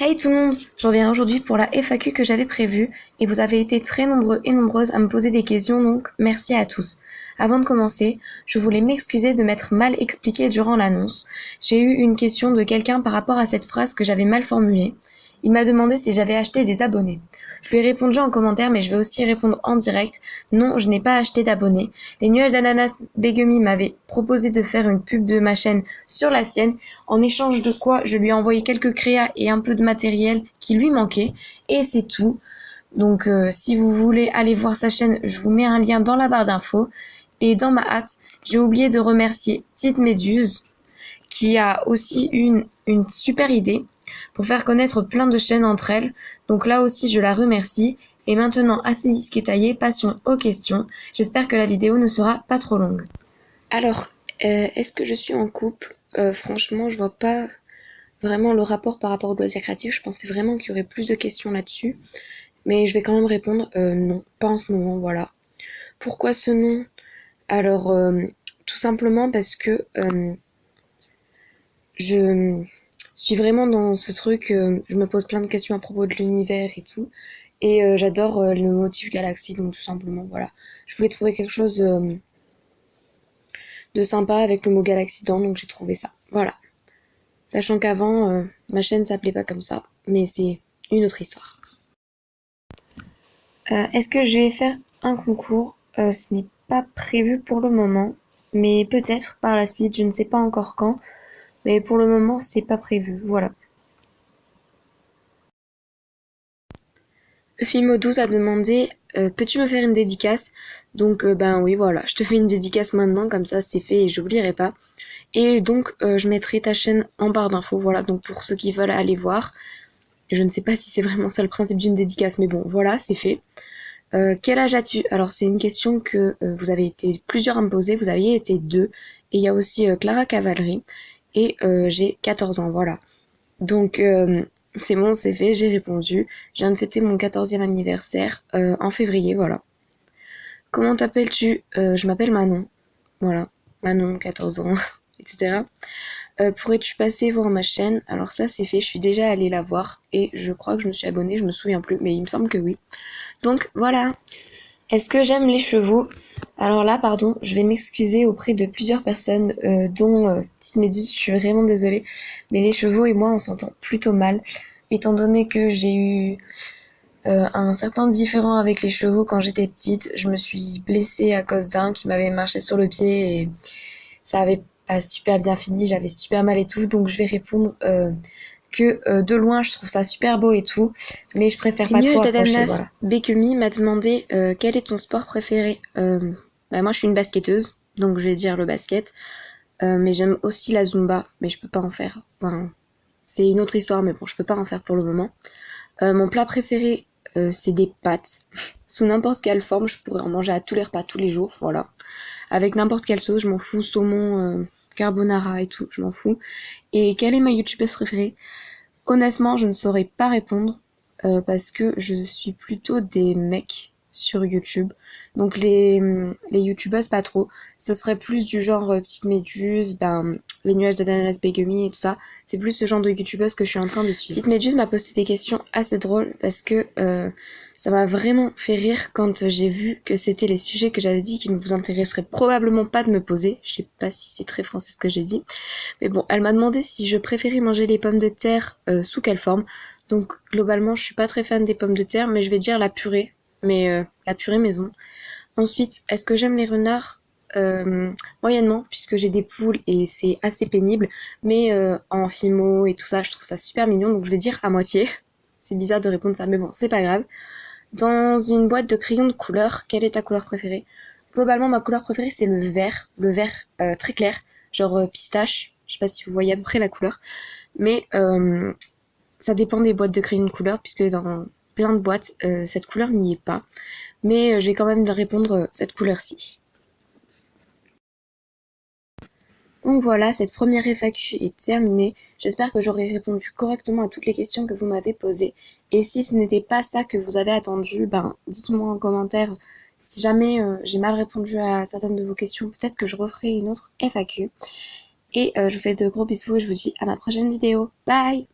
Hey tout le monde, je reviens aujourd'hui pour la FAQ que j'avais prévue et vous avez été très nombreux et nombreuses à me poser des questions donc merci à tous. Avant de commencer, je voulais m'excuser de m'être mal expliqué durant l'annonce. J'ai eu une question de quelqu'un par rapport à cette phrase que j'avais mal formulée. Il m'a demandé si j'avais acheté des abonnés. Je lui ai répondu en commentaire mais je vais aussi répondre en direct. Non, je n'ai pas acheté d'abonnés. Les nuages d'ananas Begumi m'avaient proposé de faire une pub de ma chaîne sur la sienne, en échange de quoi je lui ai envoyé quelques créas et un peu de matériel qui lui manquait, et c'est tout. Donc si vous voulez aller voir sa chaîne, je vous mets un lien dans la barre d'infos. Et dans ma hâte, j'ai oublié de remercier Petite Méduse, qui a aussi une super idée pour faire connaître plein de chaînes entre elles. Donc là aussi, je la remercie. Et maintenant, assez disque taillé, passons aux questions. J'espère que la vidéo ne sera pas trop longue. Alors, est-ce que je suis en couple? Franchement, je vois pas vraiment le rapport par rapport au loisir créatif. Je pensais vraiment qu'il y aurait plus de questions là-dessus. Mais je vais quand même répondre non, pas en ce moment, voilà. Pourquoi ce nom? Alors, tout simplement parce que je suis vraiment dans ce truc, je me pose plein de questions à propos de l'univers et tout. Et j'adore le motif galaxie, donc tout simplement, voilà. Je voulais trouver quelque chose de sympa avec le mot galaxie dedans, donc j'ai trouvé ça. Voilà. Sachant qu'avant, ma chaîne s'appelait pas comme ça, mais c'est une autre histoire. Est-ce que je vais faire un concours? Ce n'est pas prévu pour le moment, mais peut-être par la suite, je ne sais pas encore quand, mais pour le moment, c'est pas prévu, voilà. Eufimo12 a demandé peux-tu me faire une dédicace? Donc ben oui voilà, je te fais une dédicace maintenant, comme ça c'est fait et j'oublierai pas. Et donc je mettrai ta chaîne en barre d'infos, voilà, donc pour ceux qui veulent aller voir. Je ne sais pas si c'est vraiment ça le principe d'une dédicace, mais bon voilà, c'est fait. Quel âge as-tu? Alors c'est une question que vous avez été plusieurs à me poser, vous aviez été deux, et il y a aussi Clara Cavalry, et j'ai 14 ans, voilà. Donc c'est bon, c'est fait, j'ai répondu. Je viens de fêter mon 14e anniversaire en février, voilà. Comment t'appelles-tu? Je m'appelle Manon, voilà. Manon, 14 ans, etc. Pourrais-tu passer voir ma chaîne? Alors ça c'est fait, je suis déjà allée la voir et je crois que je me suis abonnée, je me souviens plus, mais il me semble que oui. Donc voilà. Est-ce que j'aime les chevaux? Alors là, pardon, je vais m'excuser auprès de plusieurs personnes, dont Petite Méduse, je suis vraiment désolée, mais les chevaux et moi, on s'entend plutôt mal, étant donné que j'ai eu un certain différend avec les chevaux quand j'étais petite. Je me suis blessée à cause d'un qui m'avait marché sur le pied et ça avait pas super bien fini, j'avais super mal et tout, donc je vais répondre que de loin je trouve ça super beau et tout, mais je préfère pas trop approcher, voilà. Bekumi m'a demandé quel est ton sport préféré. Bah moi je suis une basketteuse, donc je vais dire le basket, mais j'aime aussi la zumba, mais je peux pas en faire. Enfin, c'est une autre histoire, mais bon, je peux pas en faire pour le moment. Mon plat préféré, c'est des pâtes. Sous n'importe quelle forme, je pourrais en manger à tous les repas, tous les jours, voilà. Avec n'importe quelle sauce, je m'en fous, saumon, carbonara et tout, je m'en fous. Et quelle est ma youtubeuse préférée? Honnêtement, je ne saurais pas répondre parce que je suis plutôt des mecs sur YouTube. Donc les youtubeuses pas trop. Ce serait plus du genre Petite Méduse, ben les nuages d'ananas Begumi et tout ça. C'est plus ce genre de youtubeuse que je suis en train de suivre. Petite Méduse m'a posté des questions assez drôles parce que ça m'a vraiment fait rire quand j'ai vu que c'était les sujets que j'avais dit qui ne vous intéresseraient probablement pas de me poser. Je sais pas si c'est très français ce que j'ai dit. Mais bon, elle m'a demandé si je préférais manger les pommes de terre sous quelle forme. Donc globalement, je suis pas très fan des pommes de terre, mais je vais dire la purée. Mais la purée maison. Ensuite, est-ce que j'aime les renards? Moyennement, puisque j'ai des poules et c'est assez pénible. Mais en fimo et tout ça, je trouve ça super mignon, donc je vais dire à moitié. C'est bizarre de répondre ça, mais bon, c'est pas grave. Dans une boîte de crayons de couleur, quelle est ta couleur préférée? Globalement, ma couleur préférée, c'est le vert très clair, genre pistache. Je sais pas si vous voyez à peu près la couleur. Mais ça dépend des boîtes de crayons de couleur, puisque dans plein de boîtes, cette couleur n'y est pas. Mais je vais quand même répondre cette couleur-ci. Donc voilà, cette première FAQ est terminée. J'espère que j'aurai répondu correctement à toutes les questions que vous m'avez posées. Et si ce n'était pas ça que vous avez attendu, ben dites-moi en commentaire. Si jamais j'ai mal répondu à certaines de vos questions, peut-être que je referai une autre FAQ. Et je vous fais de gros bisous et je vous dis à ma prochaine vidéo. Bye!